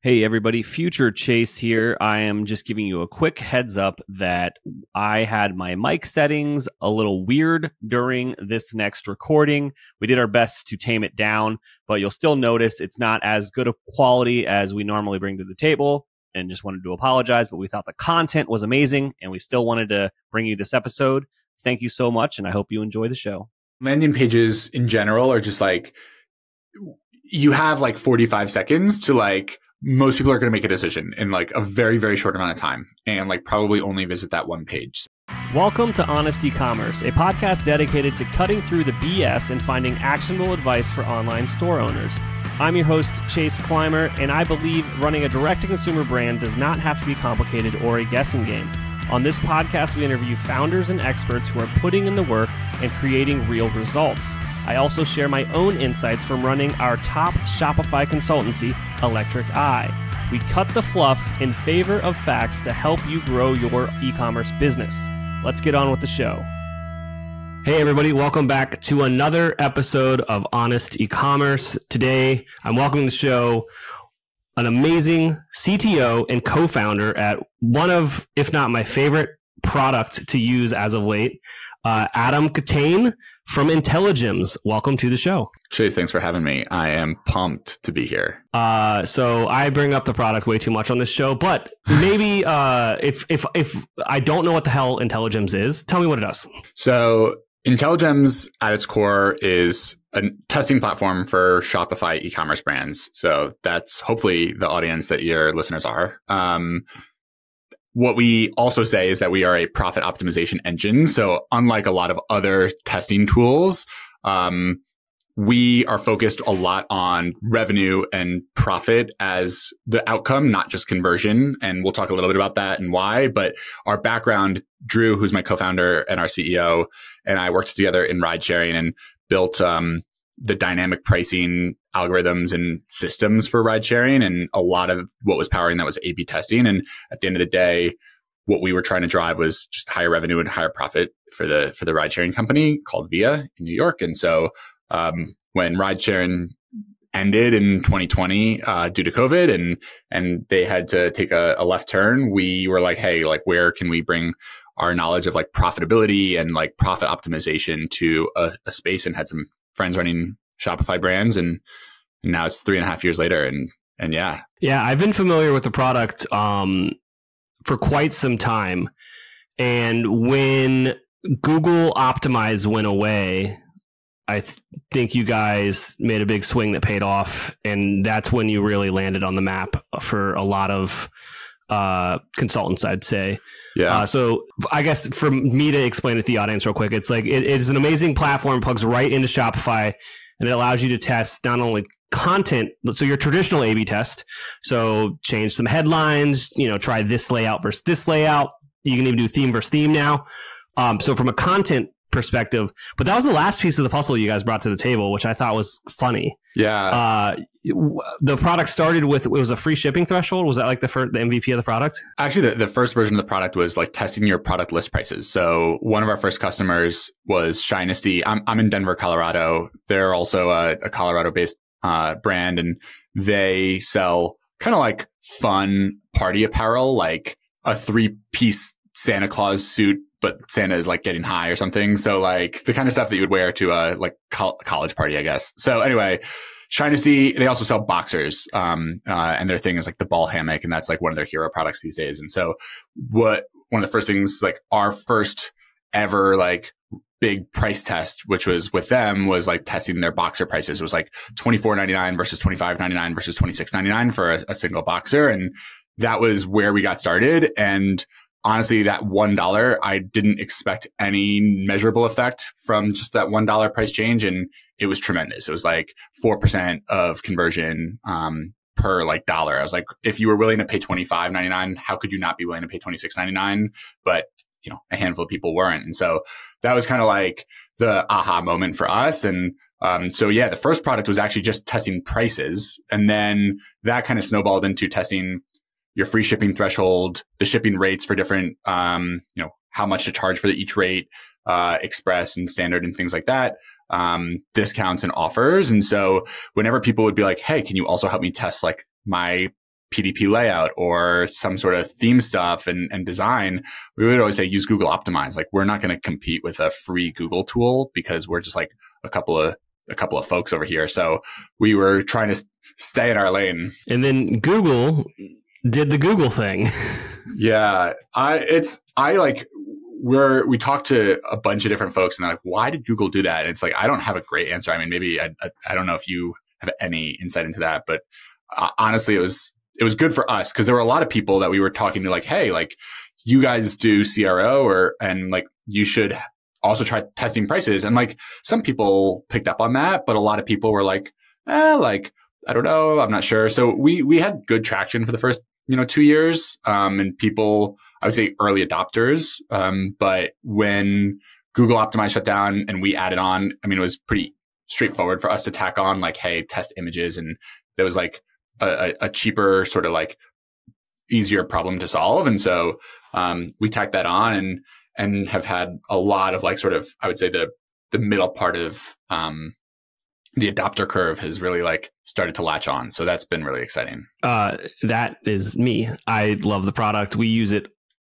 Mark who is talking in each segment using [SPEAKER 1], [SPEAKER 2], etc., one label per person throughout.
[SPEAKER 1] Hey everybody, Future Chase here. I am just giving you a quick heads up that I had my mic settings a little weird during this next recording. We did our best to tame it down, but you'll still notice it's not as good a quality as we normally bring to the table, and just wanted to apologize, but we thought the content was amazing and we still wanted to bring you this episode. Thank you so much, and I hope you enjoy the show.
[SPEAKER 2] Landing pages in general are just like, you have like 45 seconds to like, most people are going to make a decision in like a very, very short amount of time and like probably only visit that one page.
[SPEAKER 1] Welcome to Honest Ecommerce, a podcast dedicated to cutting through the BS and finding actionable advice for online store owners. I'm your host, Chase Clymer, and I believe running a direct-to-consumer brand does not have to be complicated or a guessing game. On this podcast, we interview founders and experts who are putting in the work and creating real results. I also share my own insights from running our top Shopify consultancy, Electric Eye. We cut the fluff in favor of facts to help you grow your e-commerce business. Let's get on with the show. Hey everybody, welcome back to another episode of Honest E-commerce. Today, I'm welcoming to the show an amazing CTO and co-founder at one of, if not my favorite product to use as of late, Adam Kitain from Intelligems. Welcome to the show.
[SPEAKER 2] Chase, thanks for having me. I am pumped to be here.
[SPEAKER 1] So I bring up the product way too much on this show, but maybe if I don't know what the hell Intelligems is, tell me what it does.
[SPEAKER 2] So Intelligems at its core is a testing platform for Shopify e-commerce brands. So that's hopefully the audience that your listeners are. What we also say is that we are a profit optimization engine. So unlike a lot of other testing tools, we are focused a lot on revenue and profit as the outcome, not just conversion. And we'll talk a little bit about that and why. But our background, Drew, who's my co-founder and our CEO, and I worked together in ridesharing and built the dynamic pricing algorithms and systems for ridesharing. And a lot of what was powering that was A/B testing. And at the end of the day, what we were trying to drive was just higher revenue and higher profit for the ridesharing company called Via in New York. And so when ridesharing ended in 2020 due to COVID and they had to take a left turn, we were like, hey, like where can we bring our knowledge of like profitability and like profit optimization to a space, and had some friends running Shopify brands, and now it's 3.5 years later, and yeah.
[SPEAKER 1] Yeah, I've been familiar with the product for quite some time, and when Google Optimize went away, I think you guys made a big swing that paid off, and that's when you really landed on the map for a lot of consultants, I'd say.
[SPEAKER 2] Yeah.
[SPEAKER 1] So I guess for me to explain it to the audience real quick, it's like it's an amazing platform, plugs right into Shopify, and it allows you to test not only content, so your traditional A/B test. So change some headlines, try this layout versus this layout. You can even do theme versus theme now. So from a content perspective, but that was the last piece of the puzzle you guys brought to the table, which I thought was funny.
[SPEAKER 2] Yeah.
[SPEAKER 1] The product started with, it was a free shipping threshold. Was that like the MVP of the product?
[SPEAKER 2] Actually, the first version of the product was like testing your product list prices. So one of our first customers was Shinesty. I'm in Denver, Colorado. They're also a Colorado-based brand, and they sell kind of like fun party apparel, like a 3-piece Santa Claus suit, but Santa is like getting high or something. So like the kind of stuff that you would wear to a like college party, I guess. So anyway, Shinesty, they also sell boxers. And their thing is like the ball hammock. And that's like one of their hero products these days. And so one of the first things, like our first ever like big price test, which was with them, was like testing their boxer prices. It was like $24.99 versus $25.99 versus $26.99 for a single boxer. And that was where we got started. And honestly, that $1, I didn't expect any measurable effect from just that $1 price change. And it was tremendous. It was like 4% of conversion per like dollar. I was like, if you were willing to pay $25.99, how could you not be willing to pay $26.99? But a handful of people weren't. And so that was kind of like the aha moment for us. And so yeah, the first product was actually just testing prices. And then that kind of snowballed into testing your free shipping threshold, the shipping rates for different, how much to charge for each rate, express and standard and things like that, discounts and offers. And so whenever people would be like, hey, can you also help me test like my PDP layout or some sort of theme stuff and design, we would always say use Google Optimize. Like, we're not going to compete with a free Google tool because we're just like a couple of folks over here. So we were trying to stay in our lane.
[SPEAKER 1] And then Google did the Google thing.
[SPEAKER 2] Yeah. We talked to a bunch of different folks and they're like, why did Google do that? And it's like, I don't have a great answer. I mean, maybe I don't know if you have any insight into that, but honestly, it was good for us because there were a lot of people that we were talking to like, hey, like you guys do CRO and like you should also try testing prices. And like some people picked up on that, but a lot of people were like, like, I don't know, I'm not sure. So we had good traction for the first, 2 years. And people, I would say early adopters. But when Google Optimize shut down and we added on, I mean, it was pretty straightforward for us to tack on like, hey, test images. And there was like a cheaper sort of like easier problem to solve. And so, we tacked that on and have had a lot of like sort of, I would say the middle part of, the adopter curve has really like started to latch on. So that's been really exciting.
[SPEAKER 1] That is me. I love the product. We use it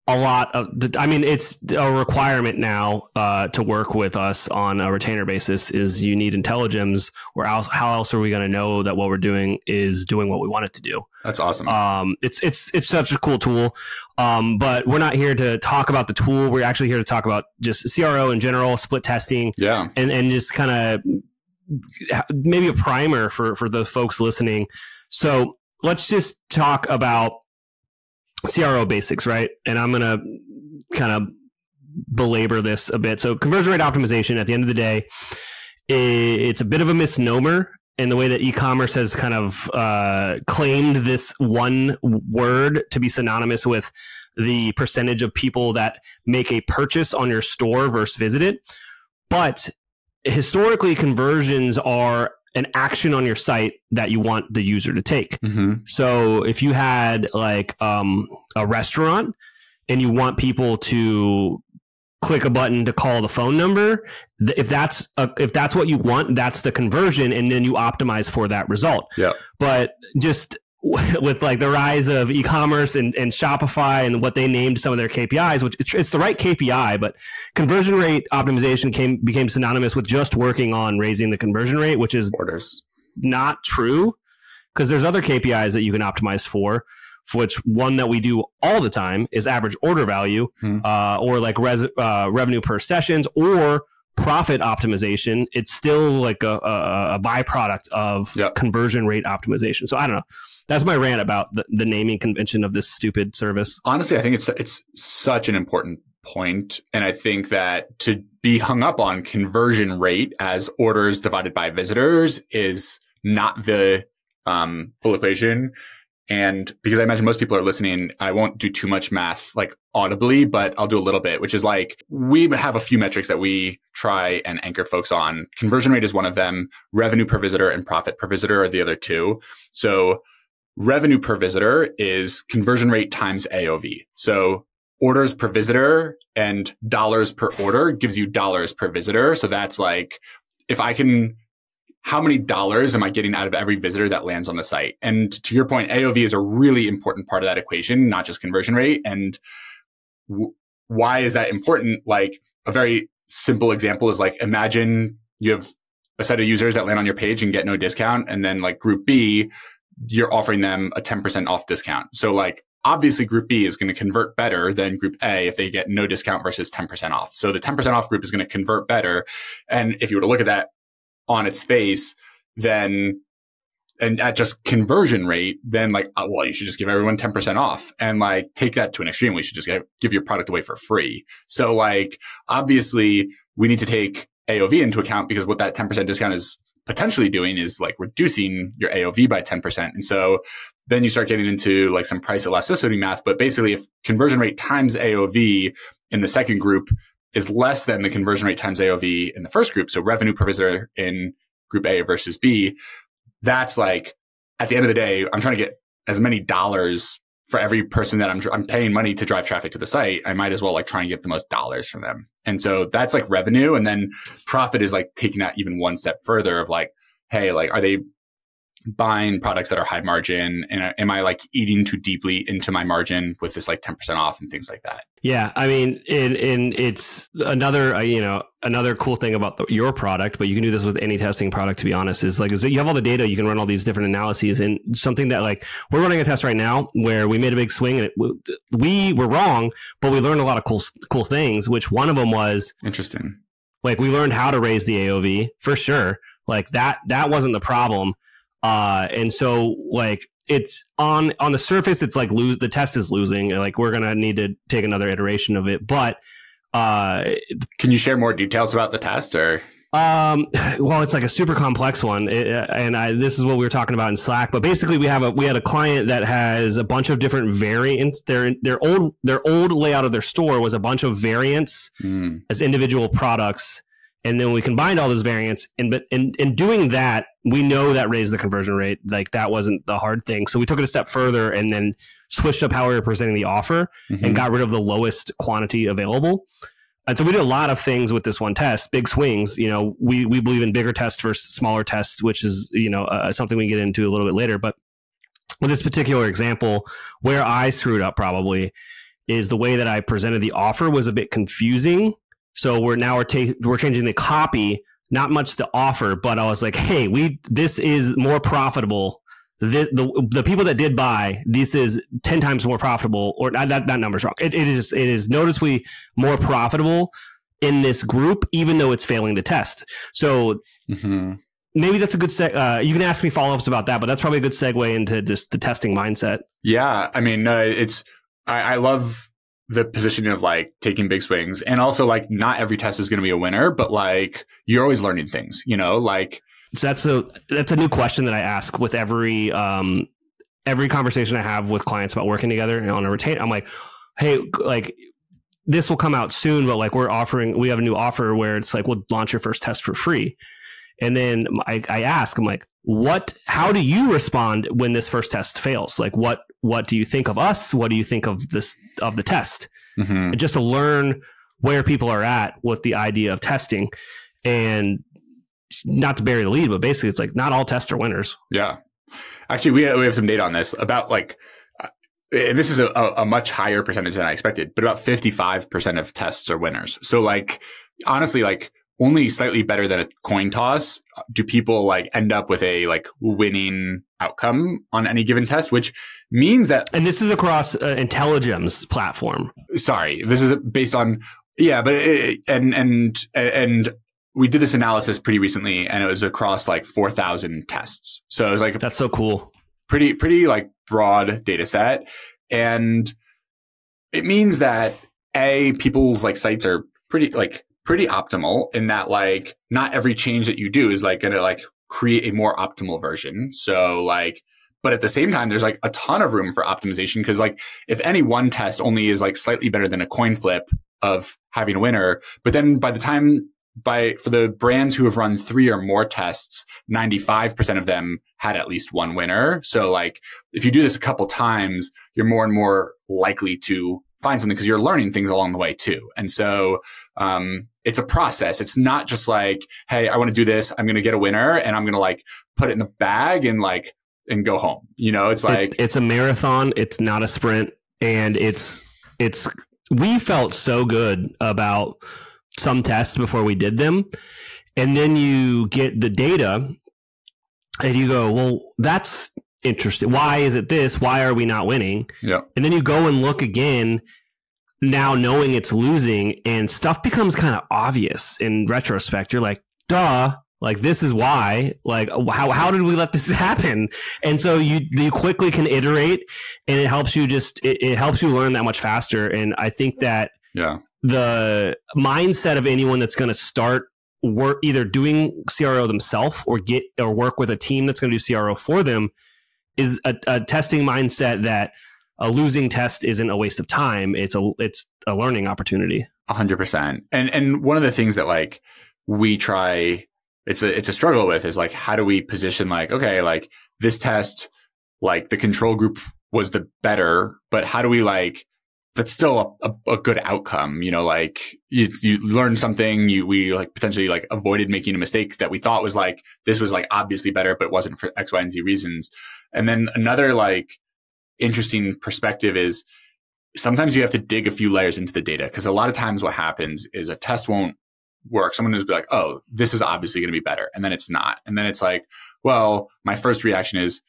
[SPEAKER 1] a lot it's a requirement now to work with us on a retainer basis is you need Intelligems or how else are we going to know that what we're doing is doing what we want it to do?
[SPEAKER 2] That's awesome.
[SPEAKER 1] It's such a cool tool. But we're not here to talk about the tool. We're actually here to talk about just CRO in general, split testing.
[SPEAKER 2] Yeah.
[SPEAKER 1] And just kind of maybe a primer for the folks listening. So let's just talk about CRO basics, right? And I'm going to kind of belabor this a bit. So conversion rate optimization, at the end of the day, it's a bit of a misnomer in the way that e-commerce has kind of claimed this one word to be synonymous with the percentage of people that make a purchase on your store versus visit it. But historically, conversions are an action on your site that you want the user to take. Mm-hmm. So if you had like a restaurant and you want people to click a button to call the phone number, if that's what you want, that's the conversion, and then you optimize for that result.
[SPEAKER 2] Yeah.
[SPEAKER 1] But just with like the rise of e-commerce and Shopify and what they named some of their KPIs, which it's the right KPI, but conversion rate optimization became synonymous with just working on raising the conversion rate, which is
[SPEAKER 2] orders.
[SPEAKER 1] Not true, because there's other KPIs that you can optimize for which one that we do all the time is average order value, or like revenue per sessions, or profit optimization. It's still like a byproduct of conversion rate optimization. So I don't know. That's my rant about the naming convention of this stupid service.
[SPEAKER 2] Honestly, I think it's such an important point. And I think that to be hung up on conversion rate as orders divided by visitors is not the full equation. And because I imagine most people are listening, I won't do too much math like audibly, but I'll do a little bit, which is like, we have a few metrics that we try and anchor folks on. Conversion rate is one of them. Revenue per visitor and profit per visitor are the other two. So revenue per visitor is conversion rate times AOV. So orders per visitor and dollars per order gives you dollars per visitor. So that's like, how many dollars am I getting out of every visitor that lands on the site? And to your point, AOV is a really important part of that equation, not just conversion rate. And why is that important? Like, a very simple example is like, imagine you have a set of users that land on your page and get no discount. And then like group B, you're offering them a 10% off discount. So like, obviously group B is going to convert better than group A if they get no discount versus 10% off. So the 10% off group is going to convert better. And if you were to look at that on its face, then, and at just conversion rate, then like, well, you should just give everyone 10% off, and like take that to an extreme. We should just give your product away for free. So like, obviously we need to take AOV into account, because what that 10% discount is potentially doing is like reducing your AOV by 10%. And so then you start getting into like some price elasticity math. But basically, if conversion rate times AOV in the second group is less than the conversion rate times AOV in the first group, so revenue per visitor in group A versus B, that's like, at the end of the day, I'm trying to get as many dollars for every person that I'm paying money to drive traffic to the site. I might as well like try and get the most dollars from them. And so that's like revenue. And then profit is like taking that even one step further of like, hey, like, are they buying products that are high margin? And am I like eating too deeply into my margin with this like 10% off and things like that?
[SPEAKER 1] Yeah, I mean, it's another another cool thing about your product, but you can do this with any testing product. To be honest, is that you have all the data, you can run all these different analyses, and something that like we're running a test right now where we made a big swing and we were wrong, but we learned a lot of cool things. Which one of them was
[SPEAKER 2] interesting.
[SPEAKER 1] Like we learned how to raise the AOV for sure. Like that wasn't the problem. And so like it's on the surface, it's like the test is losing. Like we're going to need to take another iteration of it. But
[SPEAKER 2] can you share more details about the test or?
[SPEAKER 1] Well, it's like a super complex one. This is what we were talking about in Slack, but basically we had a client that has a bunch of different variants. Their old layout of their store was a bunch of variants as individual products. And then we combined all those variants, and in doing that, we know that raised the conversion rate. Like that wasn't the hard thing. So we took it a step further and then switched up how we were presenting the offer and got rid of the lowest quantity available. And so we did a lot of things with this one test, big swings. You know, we believe in bigger tests versus smaller tests, which is something we can get into a little bit later. But with this particular example, where I screwed up probably is the way that I presented the offer was a bit confusing. So we're changing the copy, not much the offer, but I was like, hey, this is more profitable. The people that did buy, this is 10 times more profitable, or that number's wrong. It is noticeably more profitable in this group, even though it's failing the test. So maybe that's a good you can ask me follow-ups about that, but that's probably a good segue into just the testing mindset.
[SPEAKER 2] Yeah. I mean, I love the positioning of like taking big swings, and also like not every test is going to be a winner, but like you're always learning things, like.
[SPEAKER 1] So that's a new question that I ask with every conversation I have with clients about working together and on a retain. I'm like, hey, like this will come out soon, but like we have a new offer where it's like, we'll launch your first test for free. And then I ask, I'm like, how do you respond when this first test fails? Like, what do you think of us? What do you think of the test? And just to learn where people are at with the idea of testing, and not to bury the lead, but basically it's like not all tests are winners.
[SPEAKER 2] Yeah. Actually, we have some data on this about like, and this is a much higher percentage than I expected, but about 55% of tests are winners. So like, honestly, like only slightly better than a coin toss do people like end up with a like winning outcome on any given test, which means that.
[SPEAKER 1] And this is across Intelligems platform.
[SPEAKER 2] Sorry, this is based on, yeah, but and we did this analysis pretty recently, and it was across like 4,000 tests. So it was like
[SPEAKER 1] that's so cool.
[SPEAKER 2] Pretty like broad data set, and it means that people's like sites are pretty optimal in that like not every change that you do is like going to like create a more optimal version. So like, but at the same time, there's like a ton of room for optimization, because like if any one test only is like slightly better than a coin flip of having a winner, but then for the brands who have run 3 or more tests, 95% of them had at least one winner. So like, if you do this a couple times, you're more and more likely to find something, because you're learning things along the way too. And so, it's a process. It's not just like, hey, I want to do this. I'm going to get a winner and I'm going to like put it in the bag and go home. It's like,
[SPEAKER 1] it's a marathon. It's not a sprint. And we felt so good about some tests before we did them, and then you get the data and you go, well, that's interesting. Why is it this? Why are we not winning?
[SPEAKER 2] Yeah.
[SPEAKER 1] And then you go and look again, now knowing it's losing, and stuff becomes kind of obvious in retrospect. You're like, duh, like this is why, like how did we let this happen? And so you quickly can iterate, and it helps you it helps you learn that much faster. And I think that the mindset of anyone that's going to start either doing CRO themselves or work with a team that's going to do CRO for them is a testing mindset that a losing test isn't a waste of time. It's a learning opportunity.
[SPEAKER 2] 100%. And one of the things that like we try, it's a struggle with is like, how do we position like, okay, like this test, like the control group was the better, but how do we like that's still a good outcome. You know, like you learned something, we like potentially like avoided making a mistake that we thought was like, this was like obviously better, but it wasn't for X, Y, and Z reasons. And then another like interesting perspective is sometimes you have to dig a few layers into the data, because a lot of times what happens is a test won't work. Someone will be like, oh, this is obviously going to be better. And then it's not. And then it's like, well, my first reaction is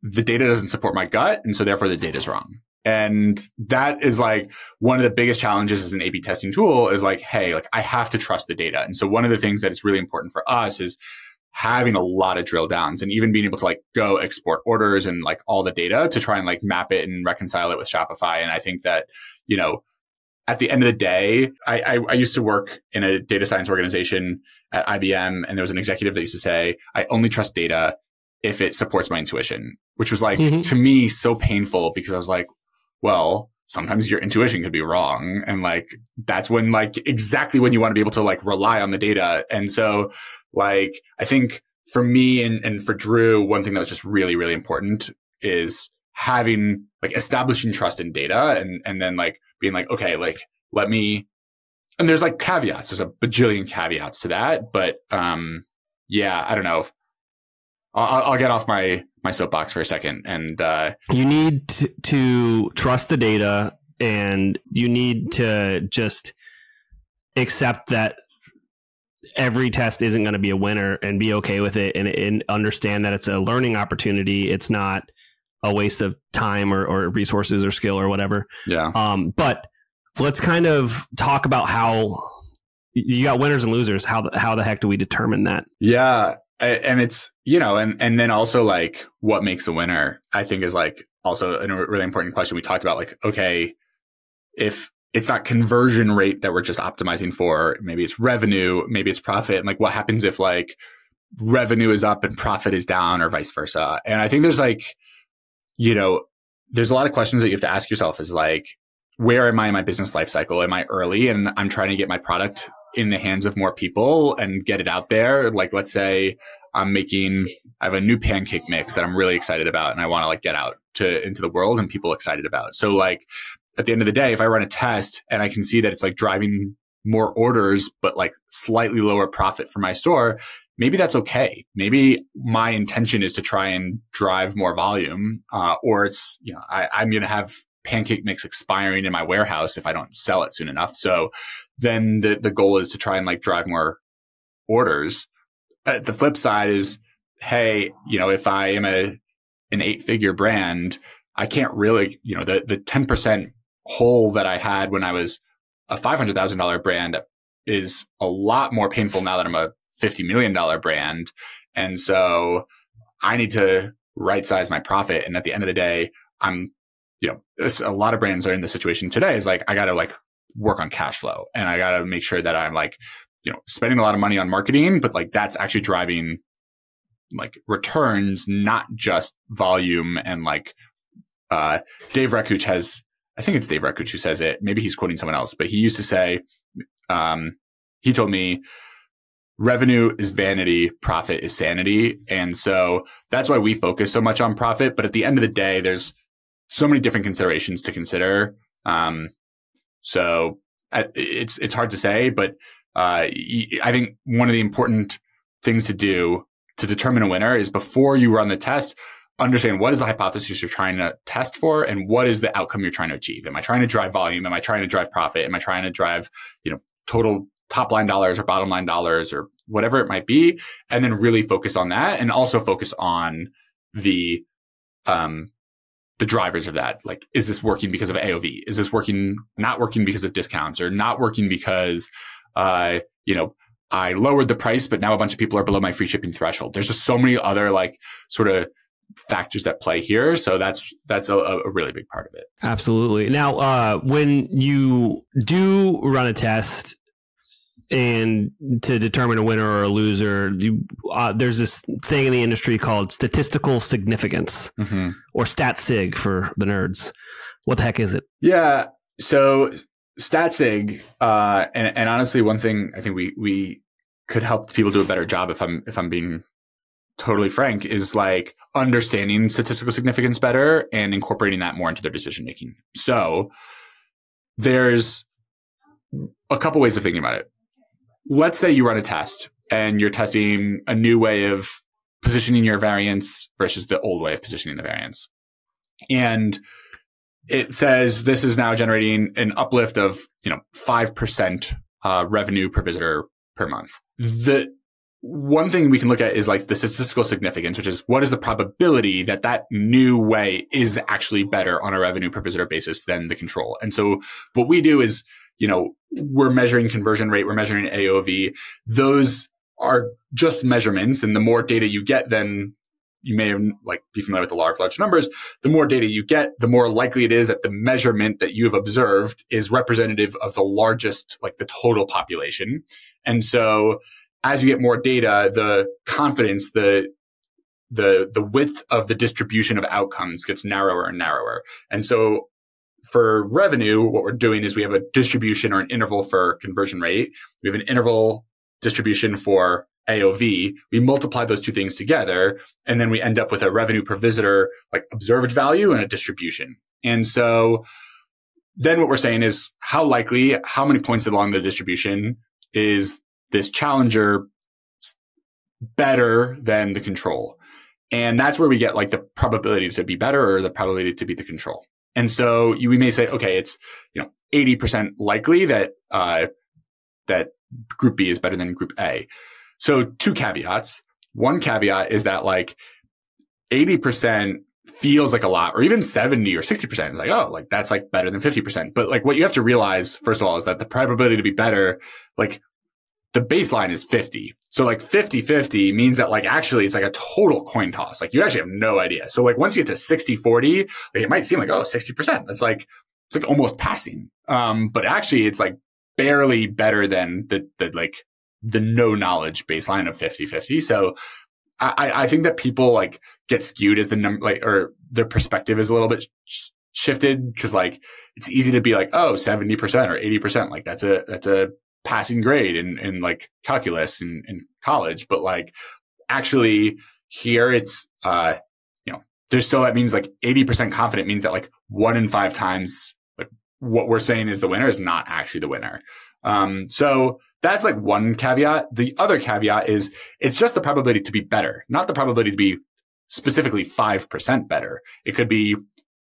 [SPEAKER 2] the data doesn't support my gut. And so therefore the data is wrong. And that is like one of the biggest challenges as an A/B testing tool is like, hey, like I have to trust the data. And so one of the things that is really important for us is having a lot of drill downs and even being able to like go export orders and like all the data to try and like map it and reconcile it with Shopify. And I think that, you know, at the end of the day, I used to work in a data science organization at IBM, and there was an executive that used to say, I only trust data if it supports my intuition, which was like, to me, so painful, because I was like, well, sometimes your intuition could be wrong. And like, that's when like exactly when you want to be able to like rely on the data. And so like, I think for me and for Drew, one thing that was just really, really important is having like establishing trust in data and then like being like, okay, like let me, and there's like caveats, there's a bajillion caveats to that. But yeah, I don't know. I'll get off my soapbox for a second. And
[SPEAKER 1] you need to trust the data, and you need to just accept that every test isn't going to be a winner, and be okay with it, and understand that it's a learning opportunity. It's not a waste of time or resources or skill or whatever.
[SPEAKER 2] Yeah.
[SPEAKER 1] But let's kind of talk about how you got winners and losers. How the heck do we determine that?
[SPEAKER 2] Yeah. And it's, you know, and then also like what makes a winner, I think is like also a really important question. We talked about like, okay, if it's not conversion rate that we're just optimizing for, maybe it's revenue, maybe it's profit. And like, what happens if like revenue is up and profit is down, or vice versa? And I think there's like, you know, there's a lot of questions that you have to ask yourself is like, where am I in my business life cycle? Am I early and I'm trying to get my product in the hands of more people and get it out there? Like, let's say I have a new pancake mix that I'm really excited about, and I want to like get out into the world and people excited about. So like at the end of the day, if I run a test and I can see that it's like driving more orders, but like slightly lower profit for my store, maybe that's okay. Maybe my intention is to try and drive more volume, or it's, you know, I'm going to have pancake mix expiring in my warehouse if I don't sell it soon enough. So then the goal is to try and like drive more orders. The flip side is, hey, you know, if I am an 8-figure brand, I can't really, you know, the 10% hole that I had when I was a $500,000 brand is a lot more painful now that I'm a $50 million brand. And so I need to right size my profit. And at the end of the day, you know, a lot of brands are in the situation today is like, I got to like work on cash flow, and I got to make sure that I'm like, you know, spending a lot of money on marketing, but like that's actually driving like returns, not just volume. And like, Dave Rakuch I think it's Dave Rakuch who says it. Maybe he's quoting someone else, but he used to say, he told me, revenue is vanity, profit is sanity. And so that's why we focus so much on profit. But at the end of the day, there's so many different considerations to consider. So it's hard to say, but I think one of the important things to do to determine a winner is before you run the test, understand what is the hypothesis you're trying to test for and what is the outcome you're trying to achieve. Am I trying to drive volume? Am I trying to drive profit? Am I trying to drive, you know, total top line dollars or bottom line dollars or whatever it might be? And then really focus on that, and also focus on the drivers of that. Like, is this working because of AOV? Is this not working because of discounts, or not working because, you know, I lowered the price, but now a bunch of people are below my free shipping threshold. There's just so many other like sort of factors that play here. So that's a really big part of it.
[SPEAKER 1] Absolutely. Now, when you do run a test and to determine a winner or a loser, there's this thing in the industry called statistical significance, or stat sig for the nerds. What the heck is it?
[SPEAKER 2] Yeah. So stat sig, and honestly, one thing I think we could help people do a better job, if I'm being totally frank, is like understanding statistical significance better and incorporating that more into their decision making. So there's a couple ways of thinking about it. Let's say you run a test and you're testing a new way of positioning your variance versus the old way of positioning the variance. And it says this is now generating an uplift of, 5% revenue per visitor per month. The one thing we can look at is like the statistical significance, which is what is the probability that that new way is actually better on a revenue per visitor basis than the control. And so what we do is, we're measuring conversion rate, we're measuring AOV. Those are just measurements. And the more data you get, then you may be familiar with the law of large numbers. The more data you get, the more likely it is that the measurement that you have observed is representative of the largest, the total population. And so as you get more data, the confidence, the width of the distribution of outcomes gets narrower and narrower. And so for revenue, what we're doing is we have a distribution or an interval for conversion rate. We have an interval distribution for AOV. We multiply those two things together, and then we end up with a revenue per visitor, observed value and a distribution. And so then what we're saying is how many points along the distribution is this challenger better than the control? And that's where we get the probability to be better or the probability to be the control. And so we may say, okay, it's 80% likely that that group B is better than group A. So two caveats. One caveat is that 80% feels like a lot, or even 70 or 60% is that's better than 50%. But what you have to realize, first of all, is that the probability to be better, the baseline is 50. So 50-50 means that actually it's a total coin toss. You actually have no idea. So once you get to 60-40, it might seem 60%. It's it's almost passing. But actually it's barely better than the no knowledge baseline of 50-50. So I think that people get skewed as the number, or their perspective is a little bit shifted because it's easy to be 70% or 80%. That's a passing grade in calculus in college. But actually here it's, there's still, that means 80% confident means that 1 in 5 times what we're saying is the winner is not actually the winner. So that's one caveat. The other caveat is it's just the probability to be better, not the probability to be specifically 5% better. It could be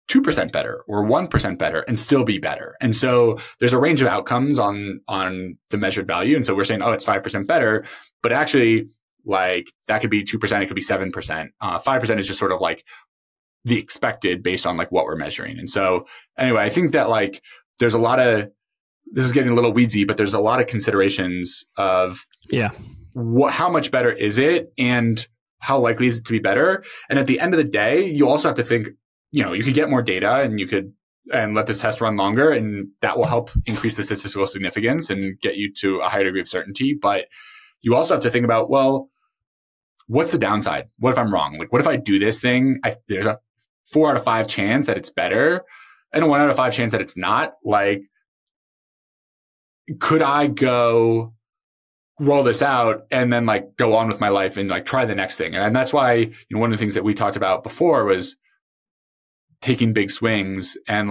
[SPEAKER 2] 2% better or 1% better and still be better. And so there's a range of outcomes on the measured value. And so we're saying, it's 5% better, but actually that could be 2%. It could be 7%. 5% is just sort of the expected based on what we're measuring. And so anyway, I think that there's a lot of, this is getting a little weedsy, but there's a lot of considerations of how much better is it and how likely is it to be better? And at the end of the day, you also have to think, you could get more data and let this test run longer, and that will help increase the statistical significance and get you to a higher degree of certainty. But you also have to think about, well, what's the downside? What if I'm wrong? What if I do this thing? There's a 4 out of 5 chance that it's better and a 1 out of 5 chance that it's not. Could I go roll this out and then go on with my life and try the next thing? And that's why, one of the things that we talked about before was taking big swings and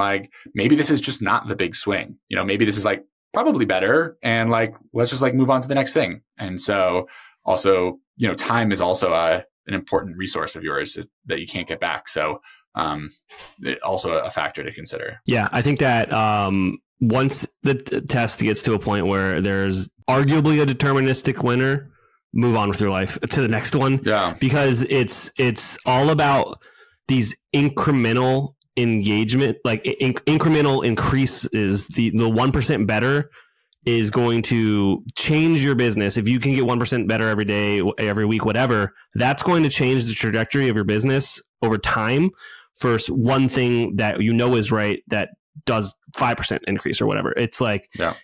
[SPEAKER 2] maybe this is just not the big swing. Maybe this is probably better and let's just move on to the next thing. And so also, time is also an important resource of yours that you can't get back. So also a factor to consider.
[SPEAKER 1] Yeah, I think that once the test gets to a point where there's arguably a deterministic winner, move on with your life to the next one.
[SPEAKER 2] Yeah.
[SPEAKER 1] Because it's all about these incremental engagement, incremental increases. The 1% better is going to change your business. If you can get 1% better every day, every week, whatever, that's going to change the trajectory of your business over time. First, one thing that is right that does 5% increase or whatever. It's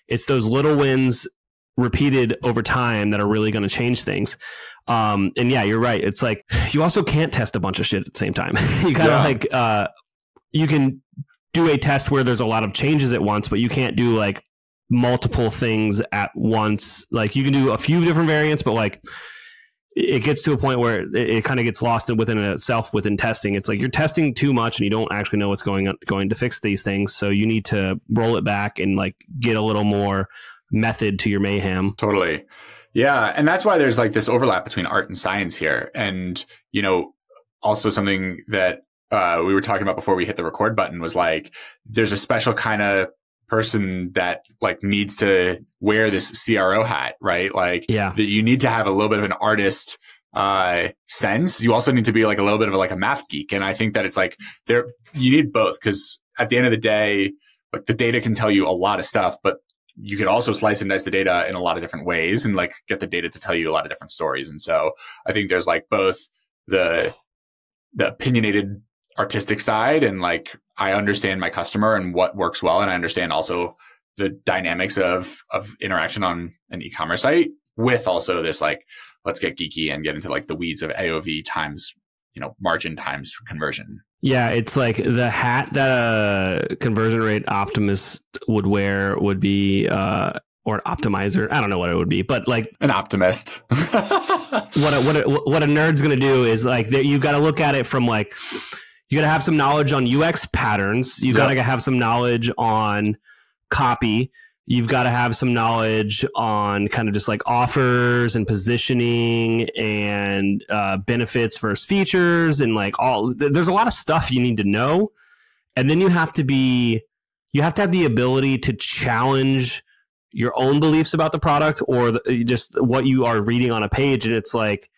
[SPEAKER 1] it's those little wins repeated over time that are really going to change things. And yeah, you're right. It's you also can't test a bunch of shit at the same time. You gotta you can do a test where there's a lot of changes at once, but you can't do multiple things at once. You can do a few different variants, but it gets to a point where it kind of gets lost within itself within testing. It's like you're testing too much and you don't actually know what's going to fix these things. So you need to roll it back and like get a little more method to your mayhem.
[SPEAKER 2] Totally. Yeah. And that's why there's like this overlap between art and science here. And, you know, also something that we were talking about before we hit the record button was like, there's a special kind of person that like needs to wear this CRO hat, right? Like that you need to have a little bit of an artist sense. You also need to be like a little bit of like a math geek. And I think that it's like you need both, because at the end of the day, like the data can tell you a lot of stuff, but you could also slice and dice the data in a lot of different ways and like get the data to tell you a lot of different stories. And so I think there's like both the opinionated artistic side, and like I understand my customer and what works well, and I understand also the dynamics of interaction on an e-commerce site, with also this like, let's get geeky and get into like the weeds of AOV times, you know, margin times conversion.
[SPEAKER 1] Yeah, it's like the hat that a conversion rate optimist would wear would be or an optimizer. I don't know what it would be, but like
[SPEAKER 2] an optimist.
[SPEAKER 1] what a nerd's going to do is like you've got to look at it from like, you got to have some knowledge on UX patterns. You got to have some knowledge on copy. You've got to have some knowledge on kind of just like offers and positioning and benefits versus features, and like there's a lot of stuff you need to know. And then you have to have the ability to challenge your own beliefs about the product or just what you are reading on a page. And it's like,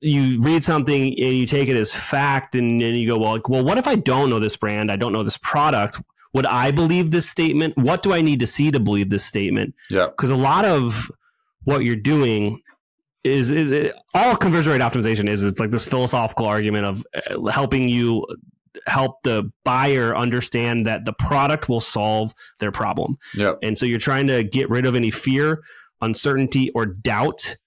[SPEAKER 1] you read something and you take it as fact, and then you go, well, what if I don't know this brand? I don't know this product. Would I believe this statement? What do I need to see to believe this statement? Yeah. Because a lot of what you're doing is all conversion rate optimization is. It's like this philosophical argument of helping you help the buyer understand that the product will solve their problem. Yep. And so you're trying to get rid of any fear, uncertainty, or doubt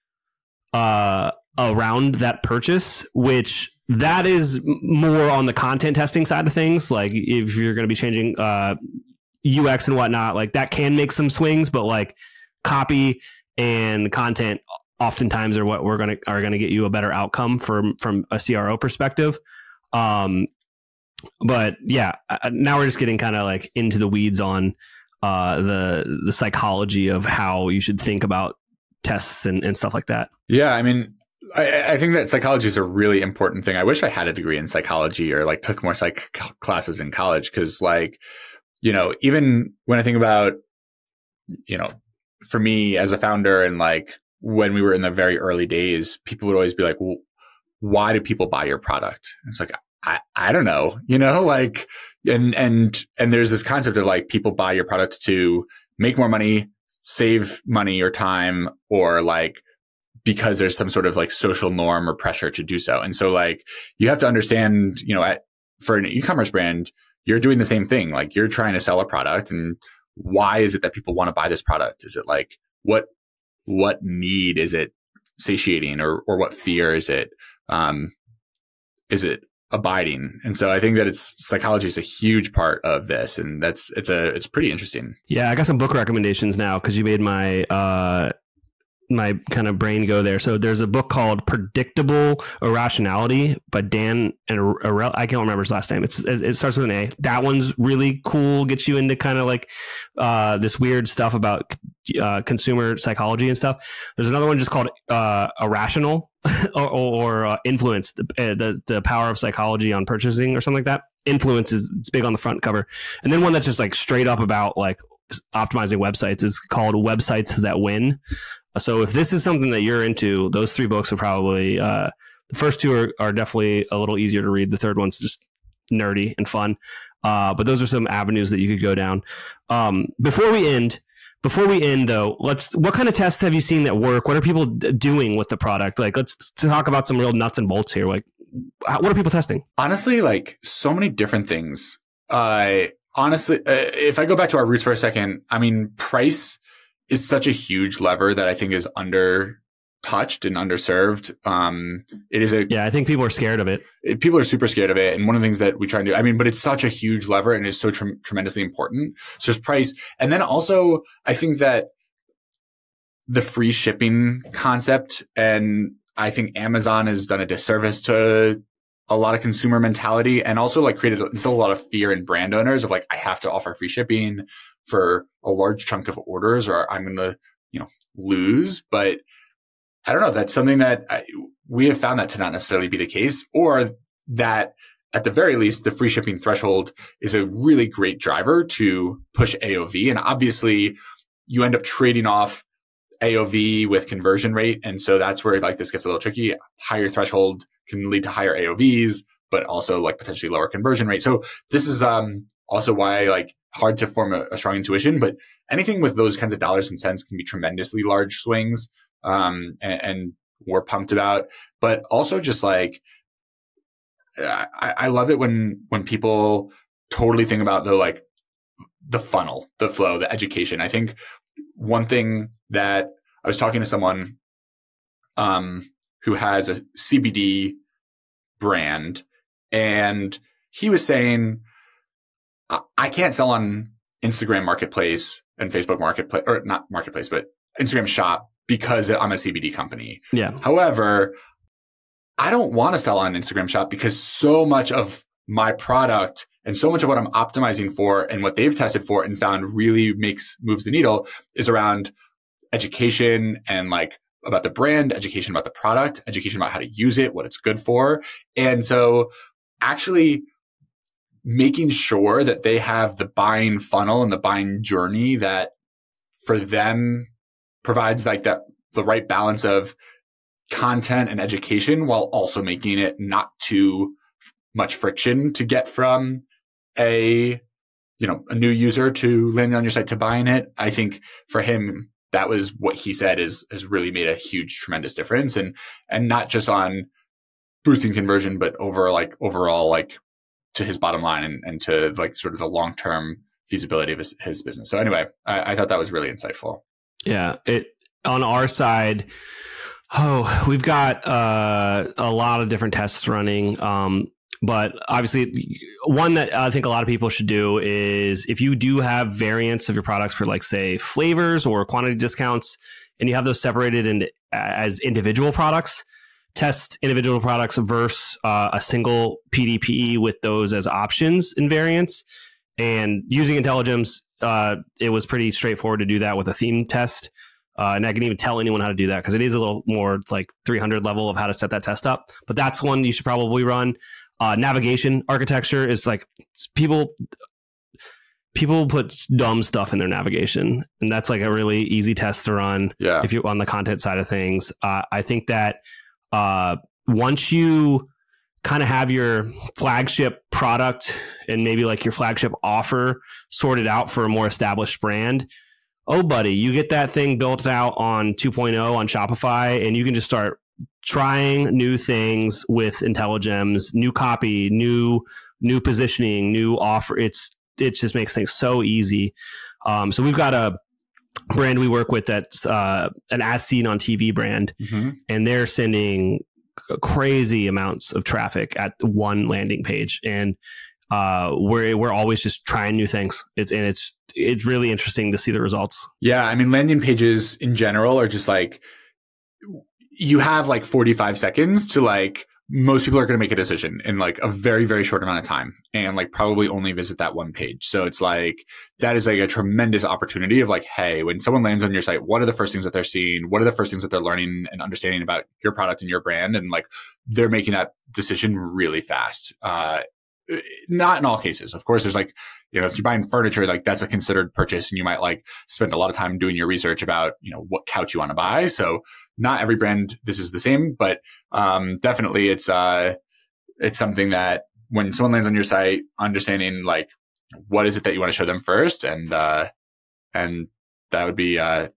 [SPEAKER 1] around that purchase, which that is more on the content testing side of things. Like if you're going to be changing UX and whatnot, like that can make some swings, but like copy and content oftentimes are what are going to get you a better outcome from a CRO perspective. But yeah, now we're just getting kind of like into the weeds on the psychology of how you should think about tests and stuff like that.
[SPEAKER 2] Yeah, I mean, I think that psychology is a really important thing. I wish I had a degree in psychology or like took more psych classes in college, because like, you know, even when I think about, you know, for me as a founder and like when we were in the very early days, people would always be like, well, why do people buy your product? And it's like, I don't know, you know, like, and there's this concept of like people buy your product to make more money, save money or time, or like, because there's some sort of like social norm or pressure to do so. And so like, you have to understand, you know, for an e-commerce brand, you're doing the same thing. Like you're trying to sell a product, and why is it that people want to buy this product? Is it like, what need is it satiating, or what fear is it abiding? And so I think that psychology is a huge part of this, and it's pretty interesting.
[SPEAKER 1] Yeah, I got some book recommendations now because you made my kind of brain go there. So there's a book called Predictable Irrationality by Dan and I can't remember his last name. It starts with an A. That one's really cool. Gets you into kind of like this weird stuff about consumer psychology and stuff. There's another one just called Irrational or Influence, the power of psychology on purchasing or something like that. Influence it's big on the front cover. And then one that's just like straight up about like optimizing websites is called Websites That Win. So if this is something that you're into, those three books are probably, the first two are definitely a little easier to read. The third one's just nerdy and fun. But those are some avenues that you could go down. Before we end though, what kind of tests have you seen that work? What are people doing with the product? Like, let's talk about some real nuts and bolts here. Like, what are people testing?
[SPEAKER 2] Honestly, like so many different things. Honestly, if I go back to our roots for a second, I mean, price is such a huge lever that I think is under touched and underserved.
[SPEAKER 1] I think people are scared of it.
[SPEAKER 2] People are super scared of it. And one of the things that we try and do, but it's such a huge lever and is so tremendously important. So it's price. And then also I think that the free shipping concept and I think Amazon has done a disservice to a lot of consumer mentality, and also like created a lot of fear in brand owners of like, I have to offer free shipping for a large chunk of orders or I'm going to, lose. But I don't know. That's something that we have found that to not necessarily be the case, or that at the very least, the free shipping threshold is a really great driver to push AOV. And obviously you end up trading off AOV with conversion rate. And so that's where like this gets a little tricky. Higher threshold can lead to higher AOVs, but also like potentially lower conversion rate. So this is also why like hard to form a strong intuition, but anything with those kinds of dollars and cents can be tremendously large swings. And we're pumped about, but also just like, I love it when people totally think about the funnel, the flow, the education. I think one thing that I was talking to someone who has a CBD brand, and he was saying, I can't sell on Instagram Marketplace and Facebook Marketplace, or not Marketplace, but Instagram Shop because I'm a CBD company.
[SPEAKER 1] Yeah.
[SPEAKER 2] However, I don't want to sell on Instagram Shop because so much of my product and so much of what I'm optimizing for and what they've tested for and found really moves the needle is around education and like about the brand, education about the product, education about how to use it, what it's good for. And so actually making sure that they have the buying funnel and the buying journey that for them provides like the right balance of content and education while also making it not too much friction to get from a new user to landing on your site to buying it. I think for him, that was what he said has really made a huge, tremendous difference. And not just on boosting conversion, but overall, like to his bottom line and to like sort of the long-term feasibility of his business. So anyway, I thought that was really insightful.
[SPEAKER 1] Yeah. On our side, we've got a lot of different tests running. But obviously, one that I think a lot of people should do is if you do have variants of your products for like, say, flavors or quantity discounts, and you have those separated into as individual products, test individual products versus a single PDPE with those as options in variants. And using Intelligems, it was pretty straightforward to do that with a theme test. And I can even tell anyone how to do that because it is a little more like 300 level of how to set that test up. But that's one you should probably run. Navigation architecture is like people put dumb stuff in their navigation, and that's like a really easy test to run.
[SPEAKER 2] Yeah.
[SPEAKER 1] If you're on the content side of things. I think that once you kind of have your flagship product and maybe like your flagship offer sorted out for a more established brand, oh buddy, you get that thing built out on 2.0 on Shopify, and you can just start trying new things with Intelligems, new copy, new positioning, new offer. It just makes things so easy. So we've got a brand we work with that's an as seen on TV brand, and they're sending crazy amounts of traffic at one landing page, and we're always just trying new things. It's really interesting to see the results.
[SPEAKER 2] Yeah, I mean, landing pages in general are just like, you have like 45 seconds to like, most people are going to make a decision in like a very, very short amount of time and like probably only visit that one page. So it's like, that is like a tremendous opportunity of like, hey, when someone lands on your site, what are the first things that they're seeing? What are the first things that they're learning and understanding about your product and your brand? And like, they're making that decision really fast. Not in all cases. Of course, there's like, if you're buying furniture, like that's a considered purchase and you might like spend a lot of time doing your research about, what couch you want to buy. So not every brand, this is the same, but, definitely it's something that when someone lands on your site, understanding like, what is it that you want to show them first? And that would be a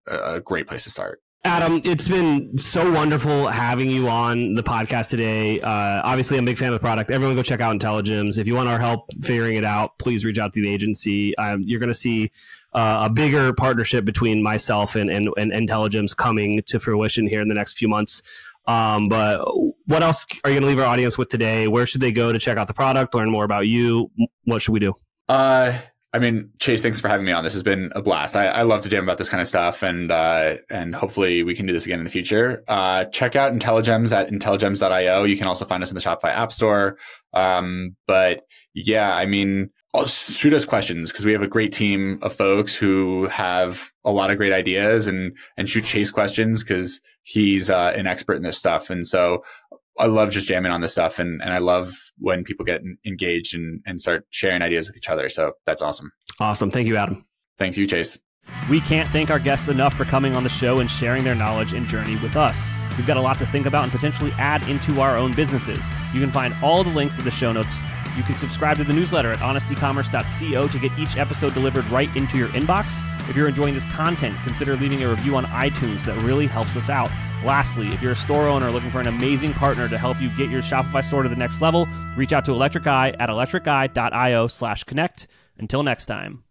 [SPEAKER 2] great place to start.
[SPEAKER 1] Adam, it's been so wonderful having you on the podcast today. Obviously, I'm a big fan of the product. Everyone go check out Intelligems. If you want our help figuring it out, please reach out to the agency. You're going to see a bigger partnership between myself and Intelligems coming to fruition here in the next few months. But what else are you going to leave our audience with today? Where should they go to check out the product, learn more about you? What should we do?
[SPEAKER 2] I I mean, Chase, thanks for having me on. This has been a blast. I love to jam about this kind of stuff, and hopefully we can do this again in the future. Check out Intelligems at intelligems.io. You can also find us in the Shopify App Store. But yeah, I mean, shoot us questions because we have a great team of folks who have a lot of great ideas, and shoot Chase questions because he's an expert in this stuff. And so I love just jamming on this stuff, and I love when people get engaged and start sharing ideas with each other. So that's awesome.
[SPEAKER 1] Awesome. Thank you, Adam.
[SPEAKER 2] Thanks you, Chase.
[SPEAKER 1] We can't thank our guests enough for coming on the show and sharing their knowledge and journey with us. We've got a lot to think about and potentially add into our own businesses. You can find all the links in the show notes. You can subscribe to the newsletter at honestecommerce.co to get each episode delivered right into your inbox. If you're enjoying this content, consider leaving a review on iTunes. That really helps us out. Lastly, if you're a store owner looking for an amazing partner to help you get your Shopify store to the next level, reach out to Electric Eye at electriceye.io/connect. Until next time.